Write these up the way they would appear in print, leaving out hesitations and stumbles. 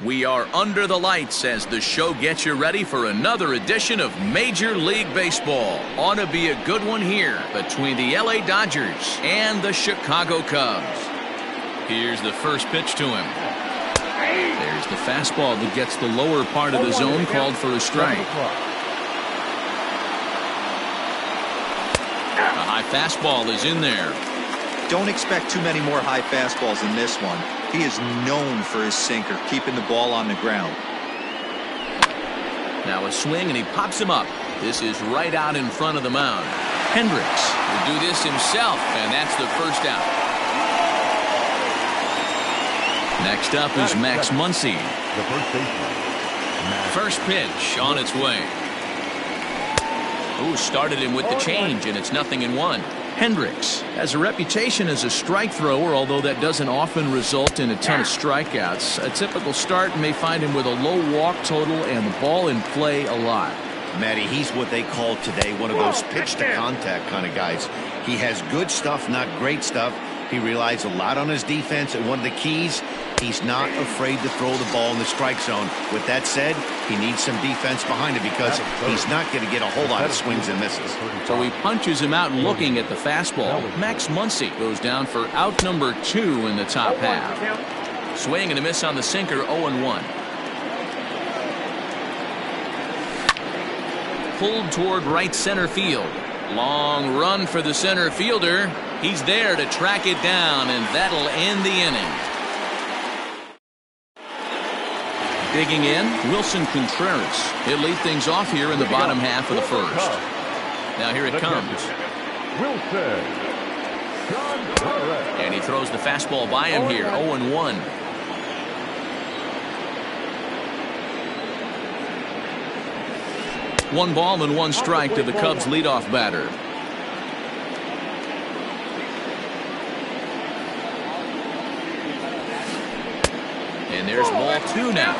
We are under the lights as the show gets you ready for another edition of Major League Baseball. Ought to be a good one here between the LA Dodgers and the Chicago Cubs. Here's the first pitch to him. There's the fastball that gets the lower part of the zone, called for a strike. A high fastball is in there. Don't expect too many more high fastballs in this one. He is known for his sinker, keeping the ball on the ground. Now a swing, and he pops him up. This is right out in front of the mound. Hendricks will do this himself, and that's the first out. Next up is Max Muncy. The first baseman. First pitch on its way. Ooh, started him with the change, and it's 0-1. Hendricks has a reputation as a strike thrower, although that doesn't often result in a ton of strikeouts. A typical start may find him with a low walk total and the ball in play a lot. Matty, he's what they call today one of those pitch-to-contact kind of guys. He has good stuff, not great stuff. He relies a lot on his defense, and one of the keys, he's not afraid to throw the ball in the strike zone. With that said, he needs some defense behind him because he's not going to get a whole lot of swings and misses. So he punches him out looking at the fastball. Max Muncy goes down for out number 2 in the top half. Swing and a miss on the sinker, 0-1. Pulled toward right center field. Long run for the center fielder. He's there to track it down, and that'll end the inning. Digging in, Wilson Contreras. He'll lead things off here in the bottom half of the first. Now here it comes. And he throws the fastball by him here, 0-1. One ball and one strike to the Cubs leadoff batter. And there's ball 2 now.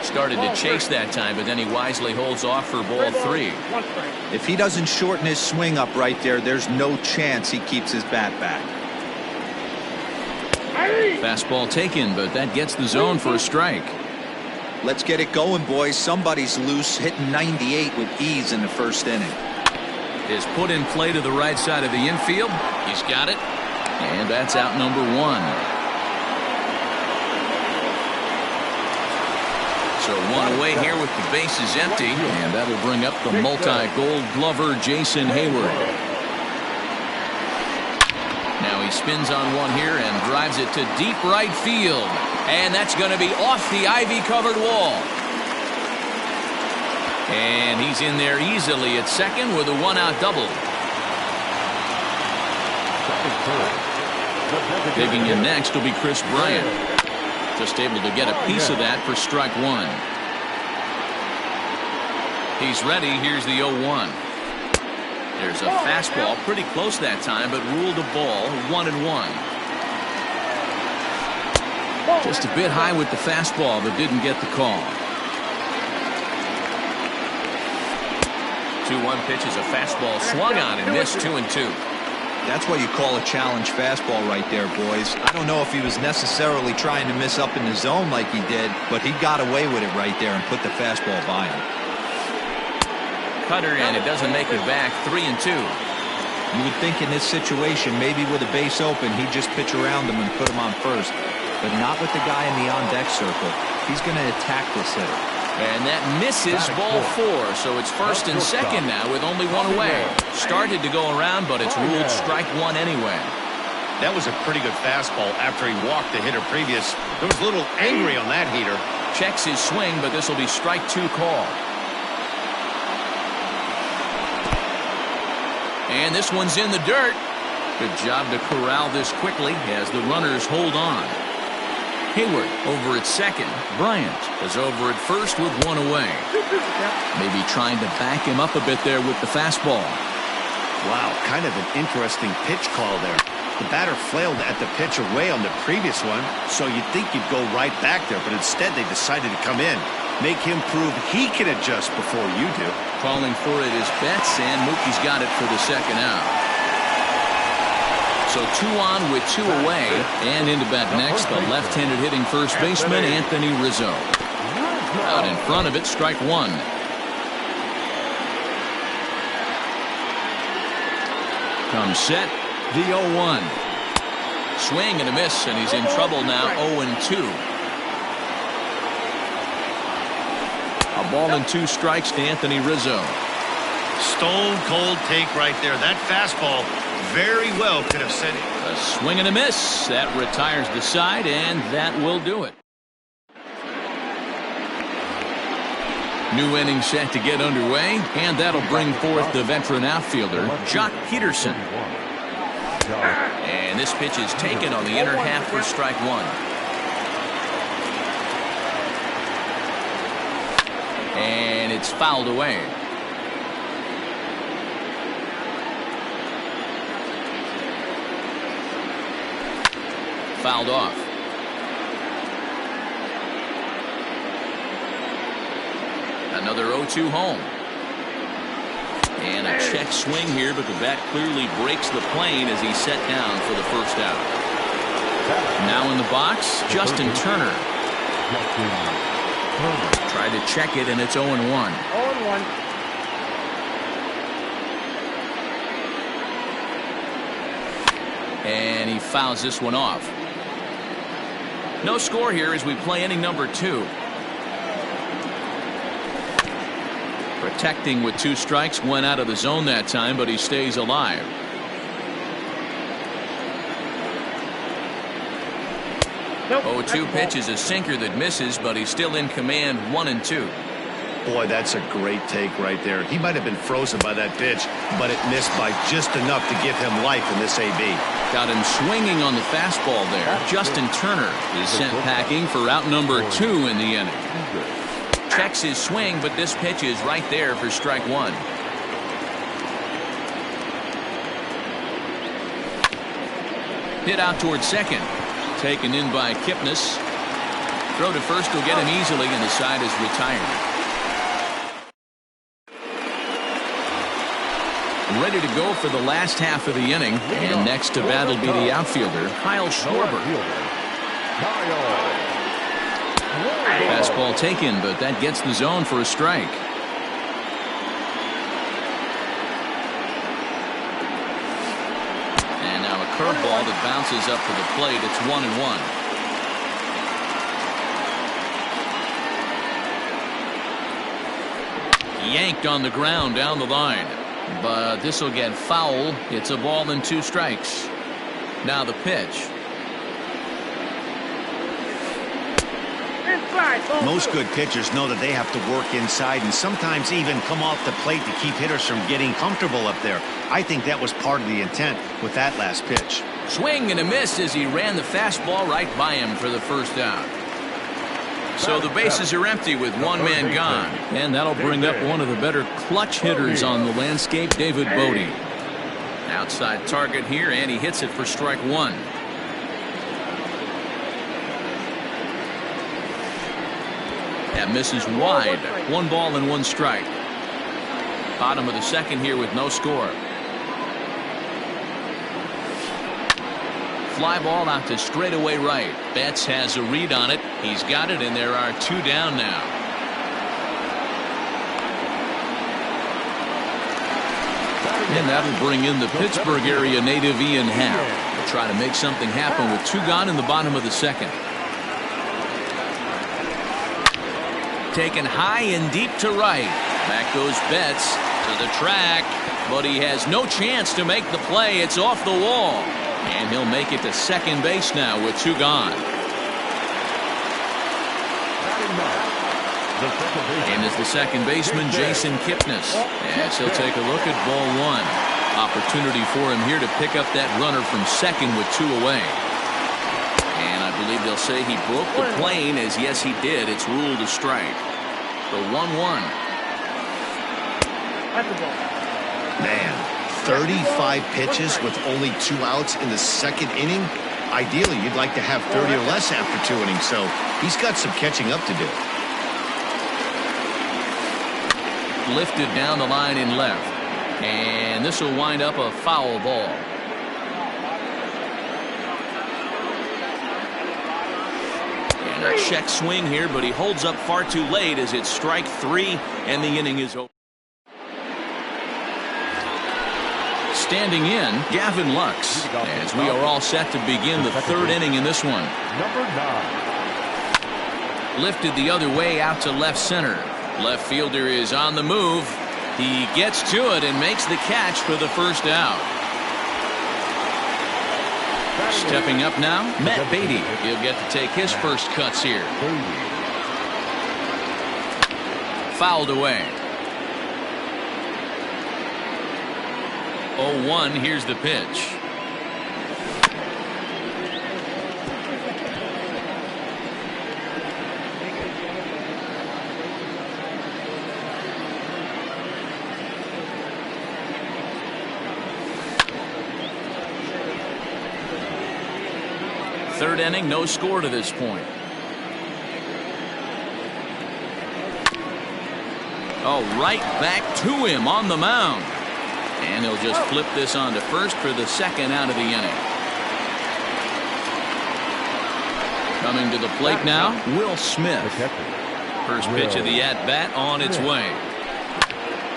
Started to chase that time, but then he wisely holds off for ball 3. If he doesn't shorten his swing up right there, there's no chance he keeps his bat back. Fastball taken, but that gets the zone for a strike. Let's get it going, boys. Somebody's loose, hitting 98 with ease in the first inning. Is put in play to the right side of the infield. He's got it. And that's out number 1. So one away here with the bases empty, and that'll bring up the multi-gold glover Jason Hayward. Now he spins on one here and drives it to deep right field, and that's going to be off the ivy-covered wall. And he's in there easily at second with a one-out double. Digging in next will be Chris Bryant. Just able to get a piece of that for strike 1. He's ready. Here's the 0-1. There's a fastball pretty close that time, but ruled a ball, 1-1. Just a bit high with the fastball, but didn't get the call. 2-1 pitch is a fastball swung on and missed, 2-2. That's what you call a challenge fastball right there, boys. I don't know if he was necessarily trying to miss up in the zone like he did, but he got away with it right there and put the fastball by him. Cutter, and it doesn't make it back. 3-2. You would think in this situation, maybe with a base open, he'd just pitch around him and put him on first. But not with the guy in the on-deck circle. He's going to attack this hitter. And that misses ball 4. So it's first and second now with only one away. Started to go around, but it's ruled strike 1 anyway. That was a pretty good fastball after he walked the hitter previous. There was a little angry on that heater. Checks his swing, but this will be strike 2 call. And this one's in the dirt. Good job to corral this quickly as the runners hold on. Hayward over at second. Bryant is over at first with one away. Maybe trying to back him up a bit there with the fastball. Wow, kind of an interesting pitch call there. The batter flailed at the pitch away on the previous one, so you'd think you'd go right back there, but instead they decided to come in. Make him prove he can adjust before you do. Calling for it is Betts, and Mookie's got it for the second out. So 2 on with 2 away, and into bat next, the left-handed hitting first baseman, Anthony Rizzo. Out in front of it, strike 1. Comes set, the 0-1. Swing and a miss, and he's in trouble now, 0-2. A ball and 2 strikes to Anthony Rizzo. Stone cold take right there. That fastball very well could have sent it. A swing and a miss. That retires the side, and that will do it. New inning set to get underway, and that'll bring forth the veteran outfielder, Jock Peterson. And this pitch is taken on the inner half for strike 1. And it's fouled away. Fouled off. Another 0-2 home. And a check swing here, but the bat clearly breaks the plane as he's set down for the first out. Now in the box, Justin Turner. Tried to check it, and it's 0-1. 0-1. And he fouls this one off. No score here as we play inning number 2. Protecting with 2 strikes, went out of the zone that time, but he stays alive. Nope. 0-2 pitch is a sinker that misses, but he's still in command, 1-2. Boy, that's a great take right there. He might have been frozen by that pitch, but it missed by just enough to give him life in this AB. Got him swinging on the fastball there. Justin Turner is sent packing for out number 2 in the inning. Checks his swing, but this pitch is right there for strike 1. Hit out towards second. Taken in by Kipnis. Throw to first will get him easily, and the side is retired. Ready to go for the last half of the inning, and next to bat will be the outfielder, Kyle Schwarber. Fastball taken, but that gets the zone for a strike. And now a curveball that bounces up to the plate. It's 1-1. Yanked on the ground down the line. But this will get foul. It's a ball and 2 strikes. Now the pitch. Most good pitchers know that they have to work inside and sometimes even come off the plate to keep hitters from getting comfortable up there. I think that was part of the intent with that last pitch. Swing and a miss as he ran the fastball right by him for the first out. So the bases are empty with one man gone. And that'll bring up one of the better clutch hitters on the landscape, David Bodie. Outside target here, and he hits it for strike 1. That misses wide. 1 ball and 1 strike. Bottom of the second here with no score. fly ball out to straightaway right. Betts has a read on it. He's got it, and there are 2 down now. And that'll bring in the Pittsburgh area native Ian Happ. He'll try to make something happen with 2 gone in the bottom of the second. Taken high and deep to right. Back goes Betts to the track, but he has no chance to make the play. It's off the wall. And he'll make it to second base now with 2 gone. And is the second baseman, Jason Kipnis. As he'll take a look at ball 1. Opportunity for him here to pick up that runner from second with 2 away. And I believe they'll say he broke the plane, as yes he did. It's ruled a strike. The 1-1. Man, 35 pitches with only 2 outs in the second inning. Ideally, you'd like to have 30 or less after 2 innings, so he's got some catching up to do. Lifted down the line in left. And this will wind up a foul ball. And a check swing here, but he holds up far too late as it's strike 3 and the inning is over. Standing in, Gavin Lux, as we are all set to begin the 3rd inning in this one. Number 9. Lifted the other way out to left center. Left fielder is on the move. He gets to it and makes the catch for the first out. Stepping up now, Matt Beatty. He'll get to take his first cuts here. Fouled away. 0-1, here's the pitch. Third inning, no score to this point. Oh, right back to him on the mound. And he'll just flip this on to first for the second out of the inning. Coming to the plate now, Will Smith. First pitch of the at-bat on its way.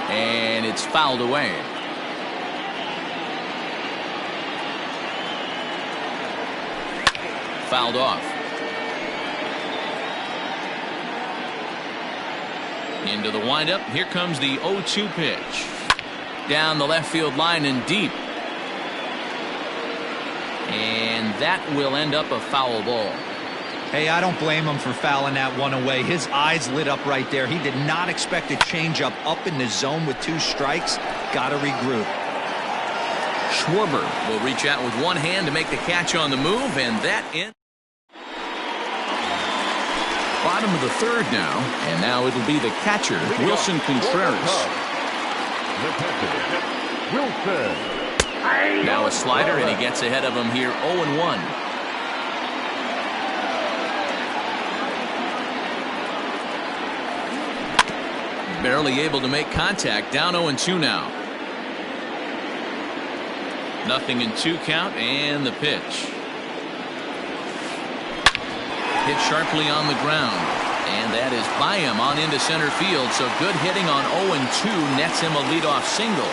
And it's fouled away. Fouled off. Into the windup. Here comes the 0-2 pitch. Down the left field line and deep. And that will end up a foul ball. Hey, I don't blame him for fouling that one away. His eyes lit up right there. He did not expect a changeup up in the zone with 2 strikes. Got to regroup. Schwarber will reach out with one hand to make the catch on the move, and that ends. Bottom of the 3rd now, and now it'll be the catcher, Wilson Contreras. Now a slider, and he gets ahead of him here, 0-1. Barely able to make contact, down 0-2 now. 0-2 count, and the pitch. Hit sharply on the ground, and that is by him on into center field. So good hitting on 0-2 nets him a leadoff single.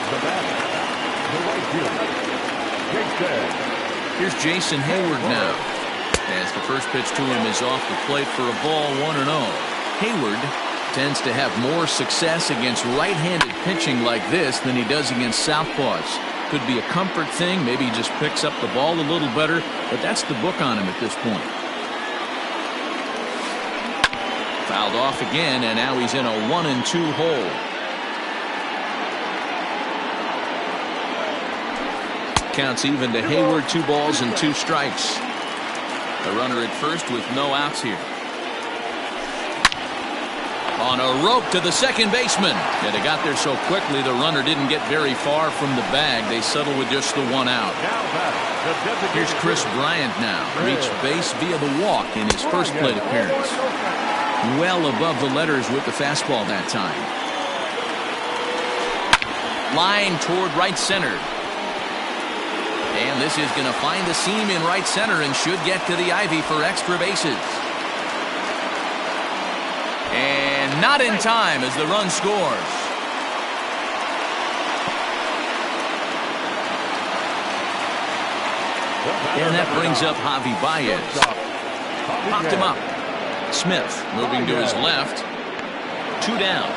The batter, the right fielder, Jason. Here's Jason Hayward now, as the first pitch to him is off the plate for a ball, 1-0. Hayward tends to have more success against right-handed pitching like this than he does against southpaws. Could be a comfort thing. Maybe he just picks up the ball a little better, but that's the book on him at this point. Fouled off again, and now he's in a 1-2 hole. Counts even to Hayward, 2 balls and 2 strikes. The runner at first with no outs here. On a rope to the second baseman. And they got there so quickly the runner didn't get very far from the bag. They settled with just the 1 out. Here's Chris Bryant now. Reached base via the walk in his first plate appearance. Well above the letters with the fastball that time. Line toward right center. And this is going to find the seam in right center and should get to the ivy for extra bases. And not in time as the run scores. And that brings up Javi Baez. Popped him up. Smith moving to his left. 2 down.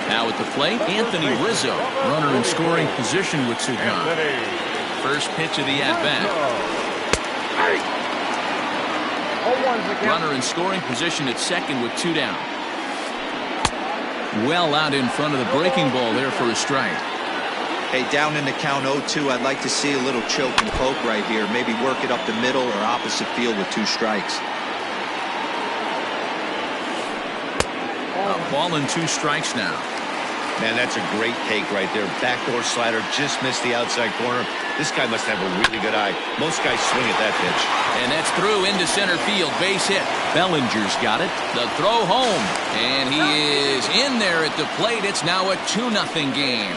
Now at the plate, Anthony Rizzo. Runner in scoring position with 2 gone. First pitch of the at-bat. Runner in scoring position at second with 2 down. Well out in front of the breaking ball there for a strike. Hey, down in the count 0-2, I'd like to see a little choke and poke right here. Maybe work it up the middle or opposite field with 2 strikes. A ball and 2 strikes now. Man, that's a great take right there. Backdoor slider, just missed the outside corner. This guy must have a really good eye. Most guys swing at that pitch. And that's through into center field. Base hit. Bellinger's got it. The throw home. And he is in there at the plate. It's now a 2-0 game.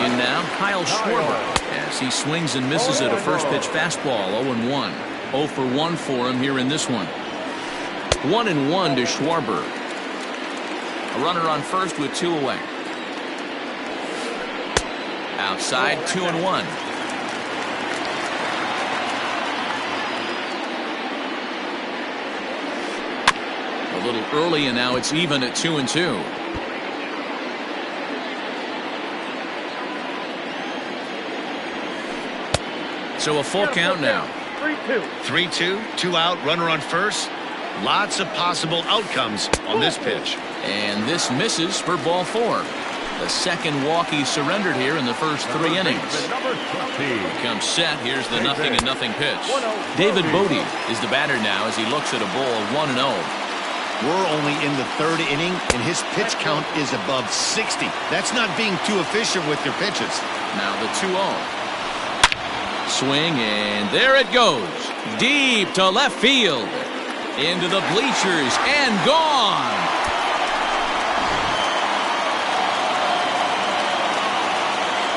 In now, Kyle Schwarber, as he swings and misses at a first pitch fastball. 0-1. 0 for 1 for him here in this one. 1-1 to Schwarber. A runner on first with 2 away. Outside, 2-1. A little early, and now it's even at 2-2. So a full count now. 3-2. 3-2, 2 out, runner on first. Lots of possible outcomes on this pitch. And this misses for ball 4. The second walk he surrendered here in the first 3 innings. Comes set. Here's the 0-0 pitch. David Bodie is the batter now as he looks at a ball 1-0. We're only in the 3rd inning, and his pitch count is above 60. That's not being too efficient with your pitches. Now the 2-0. Swing, and there it goes. Deep to left field. Into the bleachers, and gone.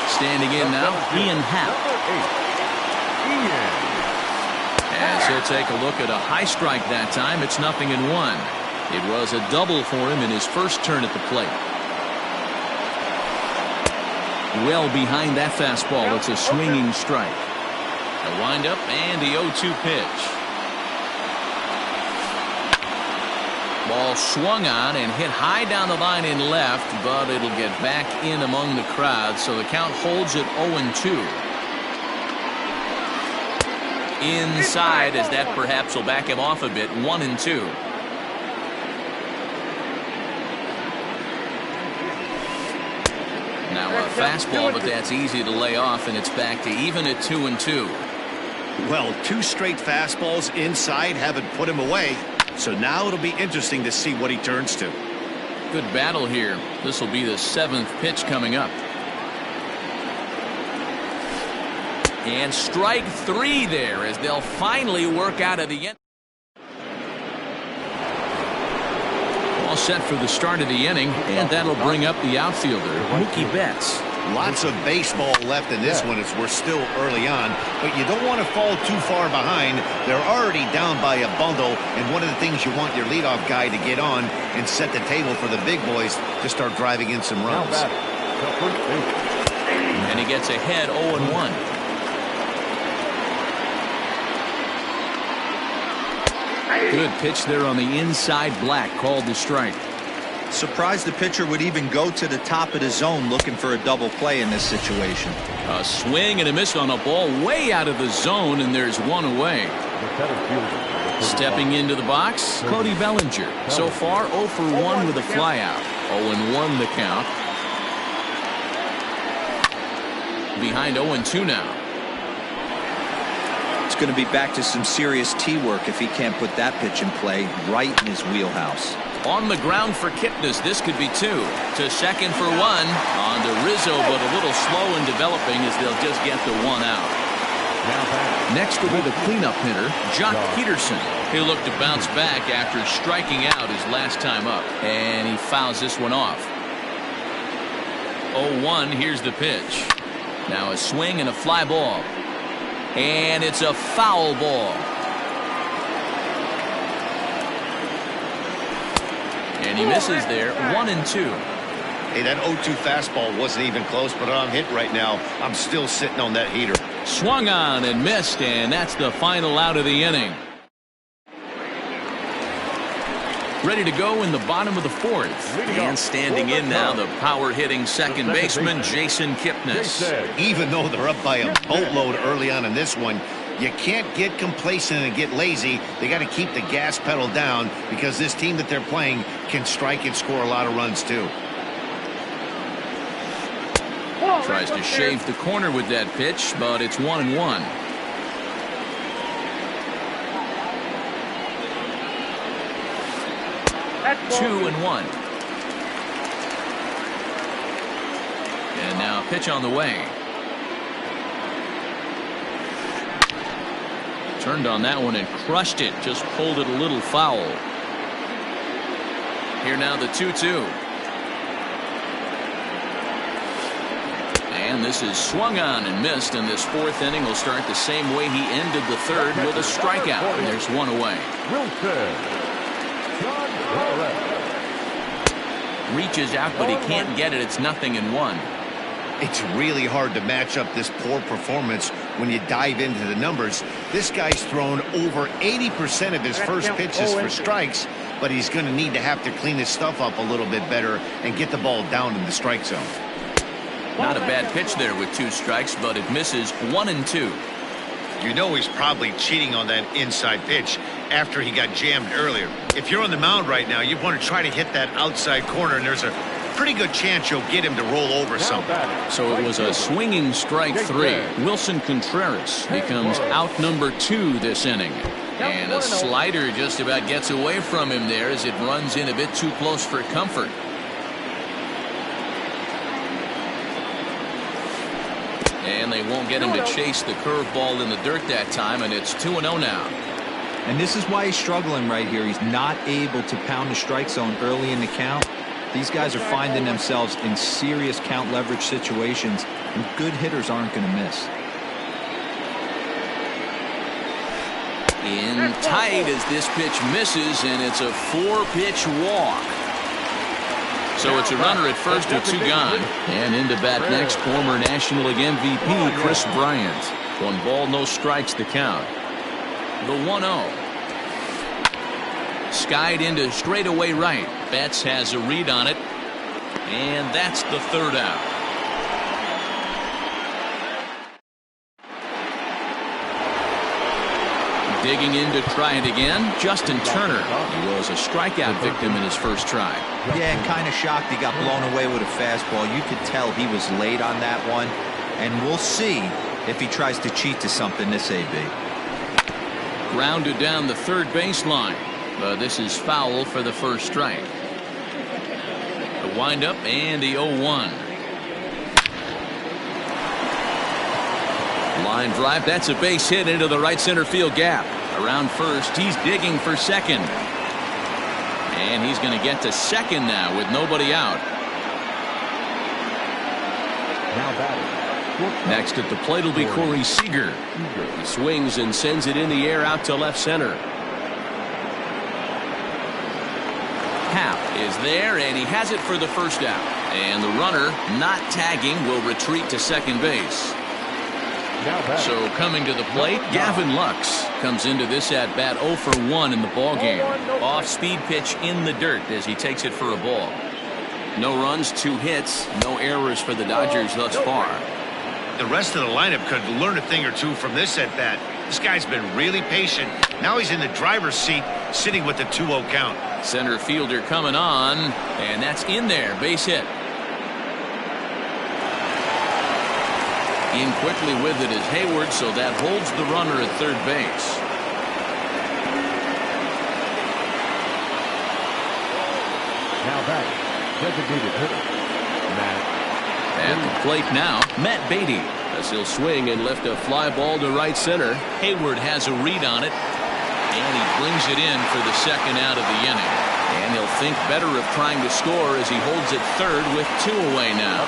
Standing in now, Ian Happ. As he'll take a look at a high strike that time, it's 0-1. It was a double for him in his first turn at the plate. Well behind that fastball, it's a swinging strike. A windup and the 0-2 pitch. Ball swung on and hit high down the line in left, but it'll get back in among the crowd, so the count holds at 0-2. Inside, as that perhaps will back him off a bit. 1-2. Now a fastball, but that's easy to lay off, and it's back to even at 2-2. Well, 2 straight fastballs inside haven't put him away. So now it'll be interesting to see what he turns to. Good battle here. This will be the 7th pitch coming up. And strike 3 there as they'll finally work out of the end. All set for the start of the inning, and that'll bring up the outfielder, Mookie Betts. Lots of baseball left in this one as we're still early on, but you don't want to fall too far behind. They're already down by a bundle, and one of the things you want your leadoff guy to get on and set the table for the big boys to start driving in some runs. And he gets ahead 0-1. Good pitch there on the inside. Black called the strike. Surprised the pitcher would even go to the top of the zone looking for a double play in this situation. A swing and a miss on a ball way out of the zone, and there's 1 away. Stepping into the box, Cody Bellinger. So far 0 for 1 with a flyout. 0-1 the count. Behind 0-2 now. It's going to be back to some serious tee work if he can't put that pitch in play right in his wheelhouse. On the ground for Kipnis. This could be 2. To second for 1. On to Rizzo, but a little slow in developing as they'll just get the 1 out. Next will be the cleanup hitter, Jock Peterson. He'll look to bounce back after striking out his last time up. And he fouls this one off. 0-1, here's the pitch. Now a swing and a fly ball. And it's a foul ball. And he misses there, 1-2. Hey, that 0-2 fastball wasn't even close, but I'm hit right now. I'm still sitting on that heater. Swung on and missed, and that's the final out of the inning. Ready to go in the bottom of the fourth. And standing in now, the power-hitting second baseman, Jason Kipnis. Even though they're up by a boatload early on in this one, you can't get complacent and get lazy. They got to keep the gas pedal down because this team that they're playing can strike and score a lot of runs too. Tries to shave the corner with that pitch, but it's 1-1. That's 2-1. And now a pitch on the way. Turned on that one and crushed it. Just pulled it a little foul. Here now the 2-2. And this is swung on and missed, and this fourth inning will start the same way he ended the third with a strikeout. And there's one away. Reaches out, but he can't get it. It's 0-1. It's really hard to match up this poor performance when you dive into the numbers. This guy's thrown over 80% of his first pitches for strikes, but he's going to need to have to clean his stuff up a little bit better and get the ball down in the strike zone. Not a bad pitch there with 2 strikes, but it misses 1-2. You know he's probably cheating on that inside pitch after he got jammed earlier. If you're on the mound right now, you want to try to hit that outside corner, and there's a pretty good chance you'll get him to roll over something. So it was a swinging strike 3. Wilson Contreras becomes out number 2 this inning. And a slider just about gets away from him there as it runs in a bit too close for comfort. And they won't get him to chase the curveball in the dirt that time, and it's 2-0 now. And this is why he's struggling right here. He's not able to pound the strike zone early in the count. These guys are finding themselves in serious count leverage situations, and good hitters aren't going to miss. In tight as this pitch misses, and it's a 4-pitch walk. So it's a runner at first with 2 gone. And into bat next, former National League MVP Chris Bryant. 1 ball, no strikes to count. The 1-0. Skied into straightaway right. Betts has a read on it. And that's the 3rd out. Digging in to try it again, Justin Turner. He was a strikeout victim in his first try. Yeah, and kind of shocked he got blown away with a fastball. You could tell he was late on that one. And we'll see if he tries to cheat to something this AB. Grounded down the third baseline. But this is foul for the first strike. The windup and the 0-1. Line drive. That's a base hit into the right center field gap. Around first. He's digging for second. And he's going to get to second now with nobody out. Now batting. Next at the plate will be Corey Seager. He swings and sends it in the air out to left center. Happ is there, and he has it for the first out. And the runner, not tagging, will retreat to second base. So coming to the plate, Gavin Lux comes into this at bat 0 for 1 in the ball game. Off-speed pitch in the dirt as he takes it for a ball. No runs, 2 hits, no errors for the Dodgers thus far. The rest of the lineup could learn a thing or two from this at bat. This guy's been really patient. Now he's in the driver's seat, sitting with the 2-0 count. Center fielder coming on, and that's in there, base hit. In quickly with it is Hayward, so that holds the runner at third base. Now batting, designated hitter, Matt. At the plate now, Matt Beatty. as he'll swing and lift a fly ball to right center. Hayward has a read on it, and he brings it in for the second out of the inning. And he'll think better of trying to score as he holds it third with 2 away now.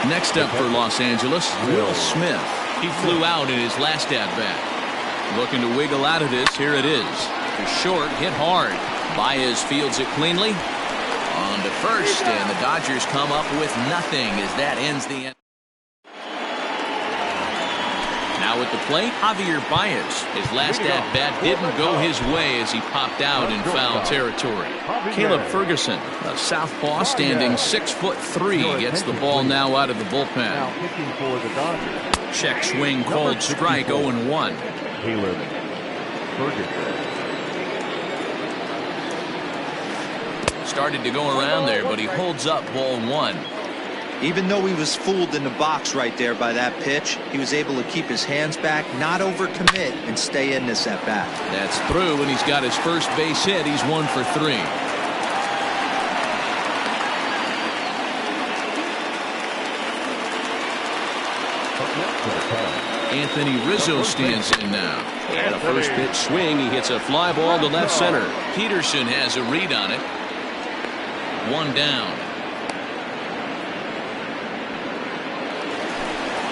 Next up for Los Angeles, Will Smith. He flew out in his last at-bat. Looking to wiggle out of this. Here it is. To short, hit hard. Baez fields it cleanly. On to first, and the Dodgers come up with nothing as that ends the inning. Now at the plate, Javier Baez. His last at-bat didn't go his way as he popped out in foul territory. Caleb Ferguson, a southpaw standing 6'3", gets the ball now out of the bullpen. Check swing, called strike, 0-1. Caleb Ferguson. Started to go around there, but he holds up ball 1. Even though he was fooled in the box right there by that pitch, he was able to keep his hands back, not overcommit, and stay in this at bat. That's through, and he's got his first base hit. He's 1 for 3. Anthony Rizzo stands in now. And a first pitch swing. He hits a fly ball to left center. Peterson has a read on it. 1 down.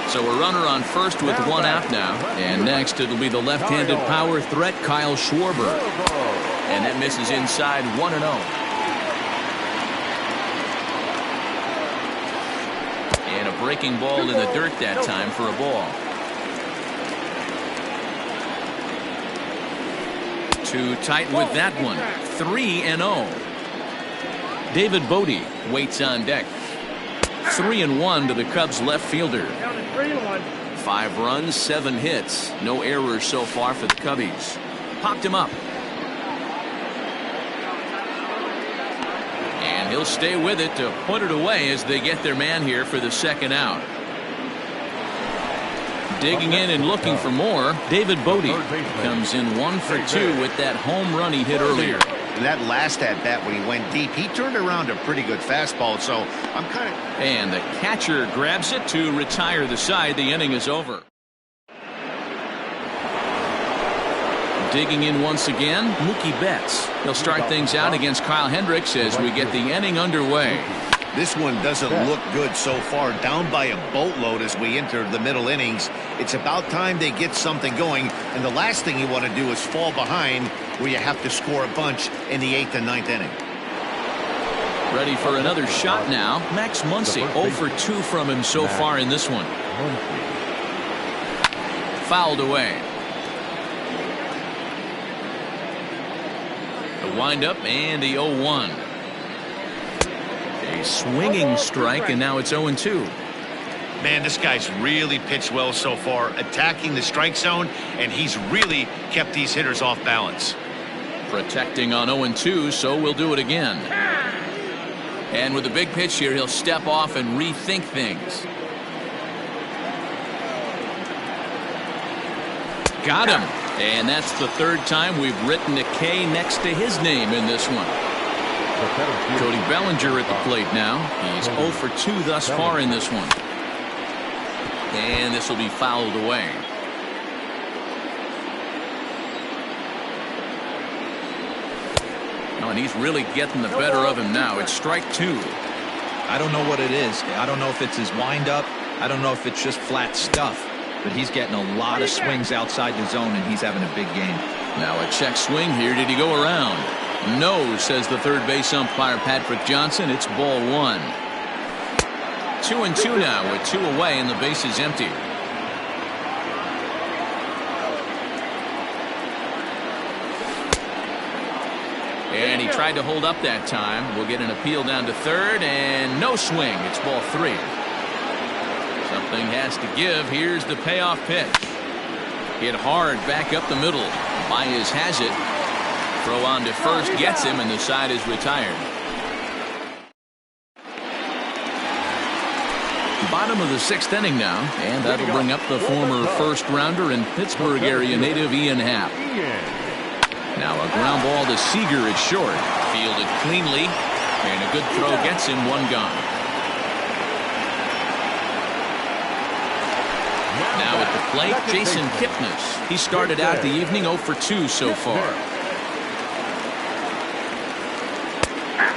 So a runner on first with 1 out now. And next it'll be the left-handed power threat, Kyle Schwarber. And that misses inside, 1-0. And a breaking ball in the dirt that time for a ball. 2 tight with that one. 3-0. David Bodie waits on deck. 3-1 to the Cubs left fielder. 5 runs, 7 hits. No errors so far for the Cubbies. Popped him up. And he'll stay with it to put it away as they get their man here for the second out. Digging in and looking for more, David Bodie comes in 1 for 2 with that home run he hit earlier. And that last at-bat when he went deep, he turned around a pretty good fastball, so I'm kind of... And the catcher grabs it to retire the side. The inning is over. Digging in once again, Mookie Betts. He'll start things out against Kyle Hendricks as we get the inning underway. This one doesn't look good so far. Down by a boatload as we enter the middle innings. It's about time they get something going, and the last thing you want to do is fall behind where you have to score a bunch in the 8th and 9th inning. Ready for another shot now. Max Muncy, 0 for 2 from him so far in this one. Fouled away. The windup and the 0-1. A swinging strike, and now it's 0-2. Man, this guy's really pitched well so far, attacking the strike zone, and he's really kept these hitters off balance. Protecting on 0-2, so we'll do it again. And with a big pitch here, he'll step off and rethink things. Got him. And that's the 3rd time we've written a K next to his name in this one. Cody Bellinger at the plate now. He's 0 for 2 thus far in this one. And this will be fouled away. Oh, and he's really getting the better of him now. It's strike 2. I don't know what it is. I don't know if it's his windup. I don't know if it's just flat stuff. But he's getting a lot of swings outside the zone, and he's having a big game. Now a check swing here. Did he go around? No, says the third base umpire Patrick Johnson. It's ball 1. 2-2 now with 2 away and the base is empty. And he tried to hold up that time. We'll get an appeal down to 3rd and no swing. It's ball 3. Something has to give. Here's the payoff pitch. Hit hard back up the middle. Baez has it. Throw on to first gets him, and the side is retired. Bottom of the 6th inning now, and that'll bring up the former first-rounder and Pittsburgh area native Ian Happ. Now a ground ball to Seager is short. Fielded cleanly, and a good throw gets him 1 gone. Now at the plate, Jason Kipnis. He started out the evening 0 for 2 so far.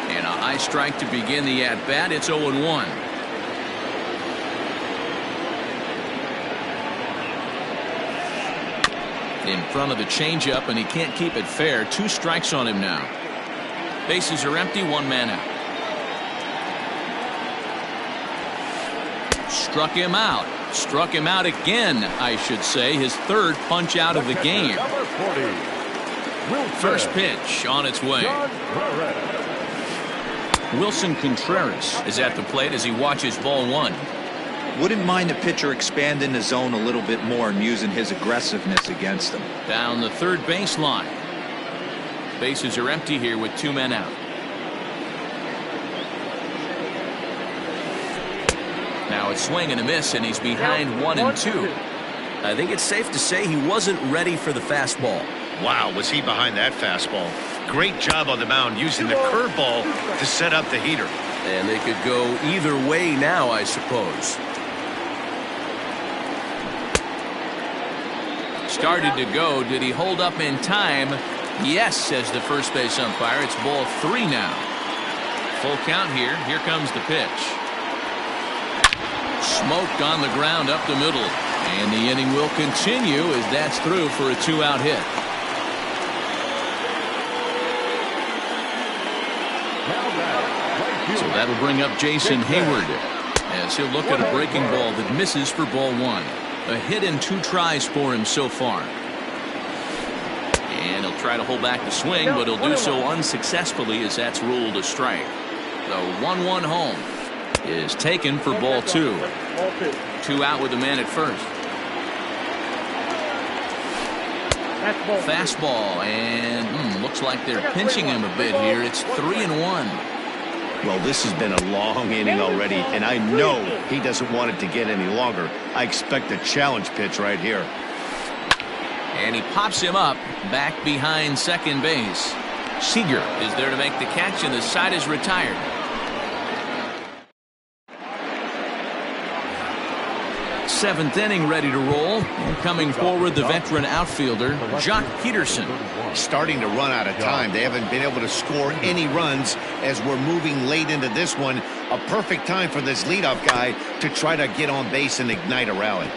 And a high strike to begin the at-bat. It's 0-1. In front of the changeup, and he can't keep it fair. 2 strikes on him now. Bases are empty, 1 man out. Struck him out. Struck him out again, I should say. His 3rd punch out of the game. First pitch on its way. Wilson Contreras is at the plate as he watches ball 1. Wouldn't mind the pitcher expanding the zone a little bit more and using his aggressiveness against them. Down the third baseline. Bases are empty here with 2 men out. Now it's swing and a miss, and he's behind 1-2. I think it's safe to say he wasn't ready for the fastball. Wow, was he behind that fastball. Great job on the mound using the curveball to set up the heater. And they could go either way now, I suppose. Started to go. Did he hold up in time? Yes, says the first base umpire. It's ball 3 now. Full count here. Here comes the pitch. Smoked on the ground up the middle. And the inning will continue as that's through for a 2-out hit. So that'll bring up Jason Hayward as he'll look at a breaking ball that misses for ball 1. A hit in 2 tries for him so far. And he'll try to hold back the swing, but he'll do so unsuccessfully as that's ruled a strike. The 1-1 home is taken for ball 2. 2 out with the man at first. Fastball, and looks like they're pinching him a bit here. It's 3-1. Well, this has been a long inning already, and I know he doesn't want it to get any longer. I expect a challenge pitch right here. And he pops him up back behind second base. Seager is there to make the catch, and the side is retired. Seventh inning ready to roll. And coming forward, the veteran outfielder, Jock Peterson. Starting to run out of time. They haven't been able to score any runs as we're moving late into this one. A perfect time for this leadoff guy to try to get on base and ignite a rally.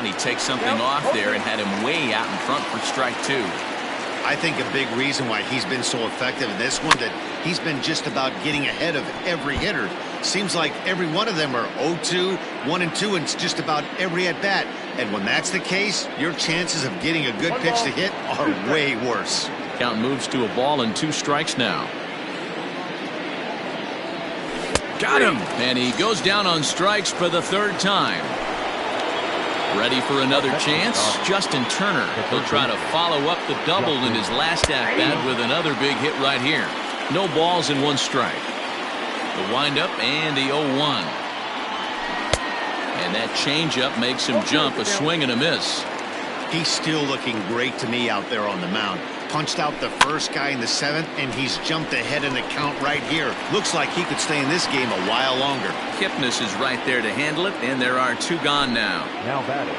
He takes something off there and had him way out in front for strike 2. I think a big reason why he's been so effective in this one that he's been just about getting ahead of every hitter. Seems like every one of them are 0-2, 1-2, and it's just about every at bat. And when that's the case, your chances of getting a good pitch to hit are way worse. Count moves to a ball and 2 strikes now. Got him, and he goes down on strikes for the 3rd time. Ready for another chance? Justin Turner. He'll try to follow up the double in his last at-bat with another big hit right here. No balls and 1 strike. The windup and the 0-1. And that changeup makes him jump. A swing and a miss. He's still looking great to me out there on the mound. Punched out the first guy in the 7th, and he's jumped ahead in the count right here. Looks like he could stay in this game a while longer. Kipnis is right there to handle it, and there are 2 gone now. Now batting.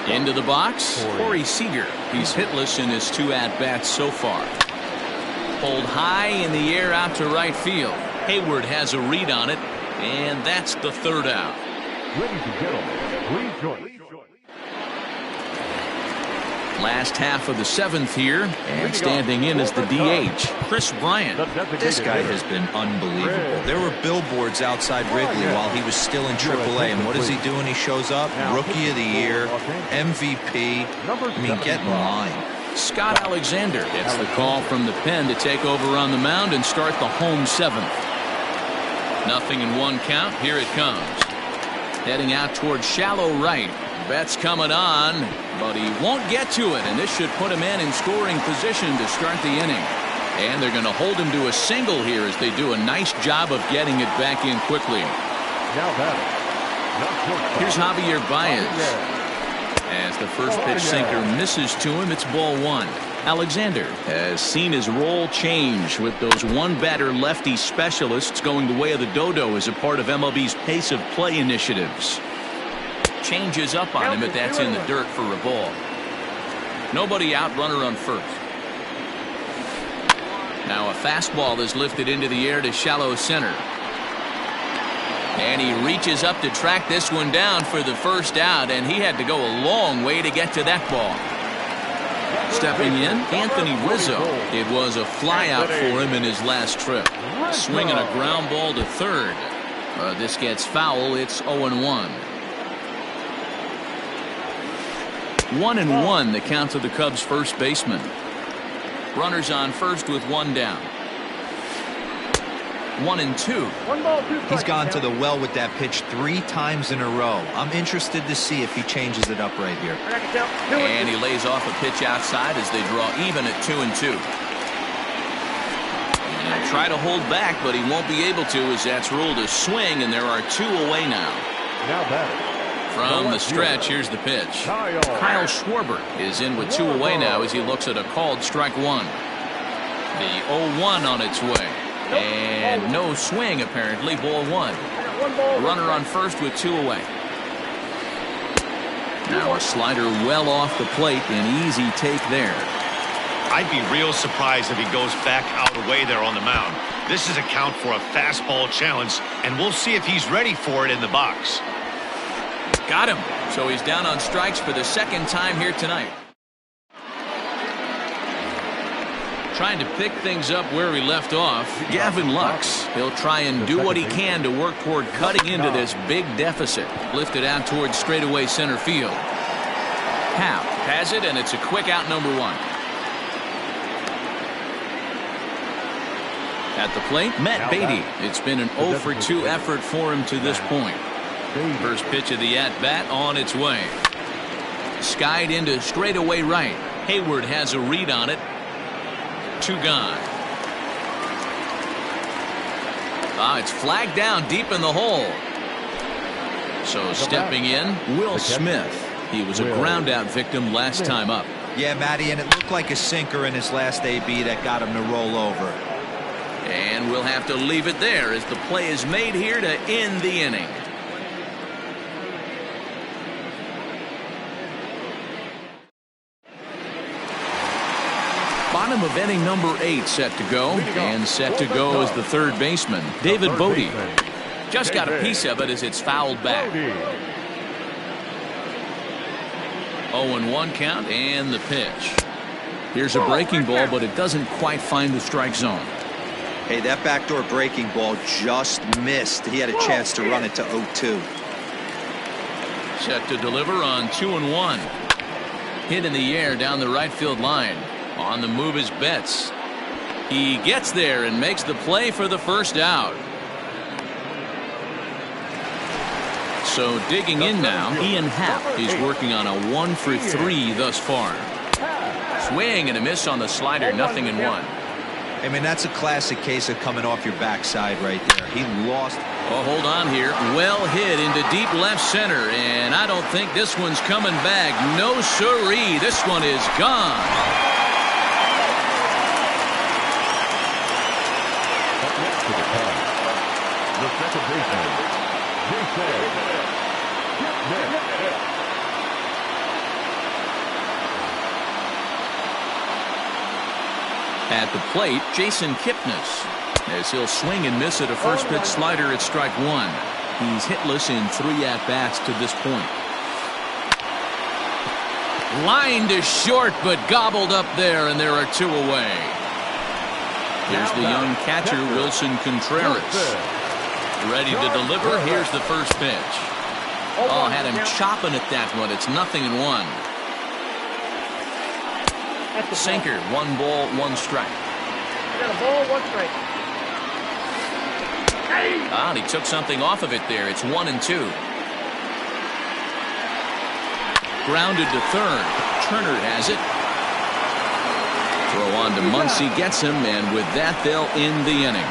Into the box, Corey Seager. He's hitless in his 2 at-bats so far. Pulled high in the air out to right field. Hayward has a read on it, and that's the 3rd out. Ladies and gentlemen, please join. Last half of the 7th here, and standing in is the DH, Chris Bryant. This guy has been unbelievable. There were billboards outside Wrigley while he was still in AAA, and what does he do when he shows up? Rookie of the Year, MVP. I mean, get in line. Scott Alexander gets the call from the pen to take over on the mound and start the home 7th. 0-1 count. Here it comes. Heading out towards shallow right. Bet's coming on, but he won't get to it, and this should put him in scoring position to start the inning. And they're going to hold him to a single here as they do a nice job of getting it back in quickly. Now batting. Here's Javier Baez. As the first pitch sinker misses to him, it's ball 1. Alexander has seen his role change with those one-batter lefty specialists going the way of the dodo as a part of MLB's pace of play initiatives. Changes up on him, but that's in the dirt for a ball. Nobody out, runner on first. Now a fastball is lifted into the air to shallow center. And he reaches up to track this one down for the first out, and he had to go a long way to get to that ball. Stepping in, Anthony Rizzo. It was a flyout for him in his last trip. Swinging a ground ball to third. This gets foul. It's 0-1. 1-1 the count to the Cubs' first baseman. Runners on first with one down. 1-2. He's gone to the well with that pitch 3 times in a row. I'm interested to see if he changes it up right here. And he lays off a pitch outside as they draw even at 2-2. And he'll try to hold back, but he won't be able to as that's ruled a swing, and there are 2 away now. Now batting. From the stretch, here's the pitch. Kyle Schwarber is in with 2 away now as he looks at a called strike 1. The 0-1 on its way. And no swing, apparently. Ball 1. A runner on first with 2 away. Now a slider well off the plate. An easy take there. I'd be real surprised if he goes back out away there on the mound. This is a count for a fastball challenge, and we'll see if he's ready for it in the box. Got him. So he's down on strikes for the second time here tonight. Trying to pick things up where he left off. Gavin Lux. He'll try and do what he can to work toward cutting into this big deficit. Lifted out towards straightaway center field. Happ has it, and it's a quick out, number 1. At the plate, Matt Beatty. It's been an 0 for 2 effort for him to this point. First pitch of the at-bat on its way. Skied into straightaway right. Hayward has a read on it. 2 gone. It's flagged down deep in the hole. So stepping in, Will Smith. He was a ground out victim last time up. Yeah, Matty, and it looked like a sinker in his last AB that got him to roll over. And we'll have to leave it there as the play is made here to end the inning. Bottom of inning number 8 set to go, and set to go is the third baseman, David Bodie. Just got a piece of it as it's fouled back. 0-1 count and the pitch. Here's a breaking ball, but it doesn't quite find the strike zone. Hey, that backdoor breaking ball just missed. He had a chance to run it to 0-2. Set to deliver on 2-1. Hit in the air down the right field line. On the move is Betts. He gets there and makes the play for the first out. So digging in now, Ian Happ is working on a 1 for 3 thus far. Swing and a miss on the slider, 0-1. I mean, that's a classic case of coming off your backside right there. He lost. Oh, hold on here. Well hit into deep left center, and I don't think this one's coming back. No siree. This one is gone. The second baseman, At the plate, Jason Kipnis, as he'll swing and miss at a first pitch slider at strike 1. He's hitless in 3 at-bats to this point. Line to short, but gobbled up there, and there are 2 away. Here's the young catcher, Wilson Contreras. Ready to deliver. Here's the first pitch. Oh, had him chopping at that one. It's 0-1. Sinker, 1 ball, 1 strike. Got a ball, 1 strike. And he took something off of it there. It's 1-2. Grounded to third. Turner has it. Throw on to Muncy, gets him, and with that, they'll end the inning.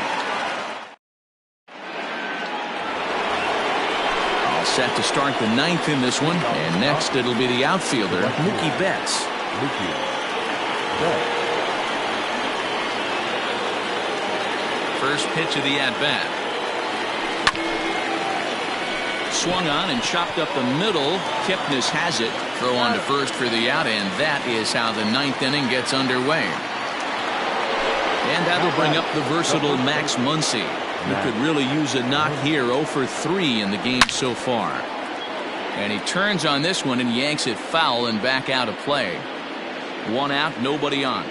All set to start the 9th in this one, and next it'll be the outfielder, Mookie Betts. ball. First pitch of the at-bat. Swung on and chopped up the middle. Kipnis has it. Throw on to first for the out, and that is how the ninth inning gets underway. And that'll bring up the versatile Max Muncy, who could really use a knock here. 0 for 3 in the game so far. And he turns on this one and yanks it foul and back out of play. 1 out, nobody on.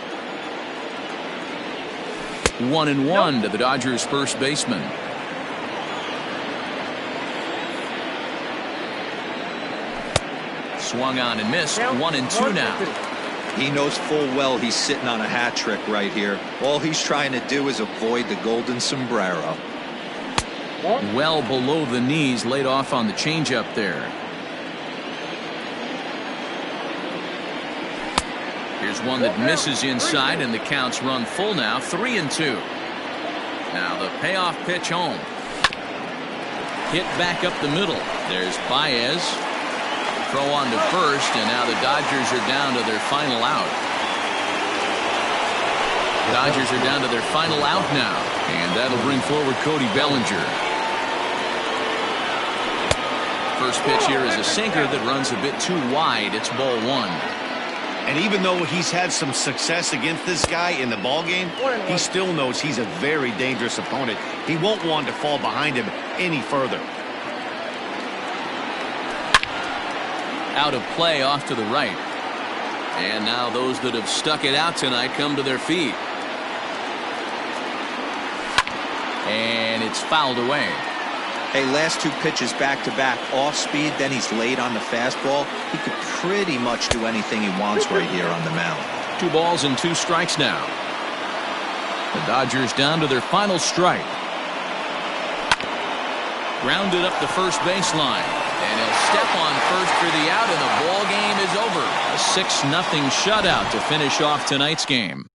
1-1 to the Dodgers first baseman. Swung on and missed. 1-2 now. He knows full well he's sitting on a hat trick right here. All he's trying to do is avoid the golden sombrero. Well below the knees, laid off on the changeup there. Here's one that misses inside, and the count's run full now. 3-2. Now the payoff pitch home. Hit back up the middle. There's Baez. Throw on to first, and now the Dodgers are down to their final out. Dodgers are down to their final out now, and that'll bring forward Cody Bellinger. First pitch here is a sinker that runs a bit too wide. It's ball 1. And even though he's had some success against this guy in the ballgame, he still knows he's a very dangerous opponent. He won't want to fall behind him any further. Out of play off to the right. And now those that have stuck it out tonight come to their feet. And it's fouled away. Hey, last 2 pitches back-to-back, off speed, then he's late on the fastball. He could pretty much do anything he wants right here on the mound. 2 balls and 2 strikes now. The Dodgers down to their final strike. Grounded up the first baseline. And he'll step on first for the out, and the ball game is over. A 6-0 shutout to finish off tonight's game.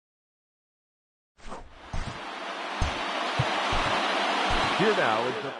Here now is the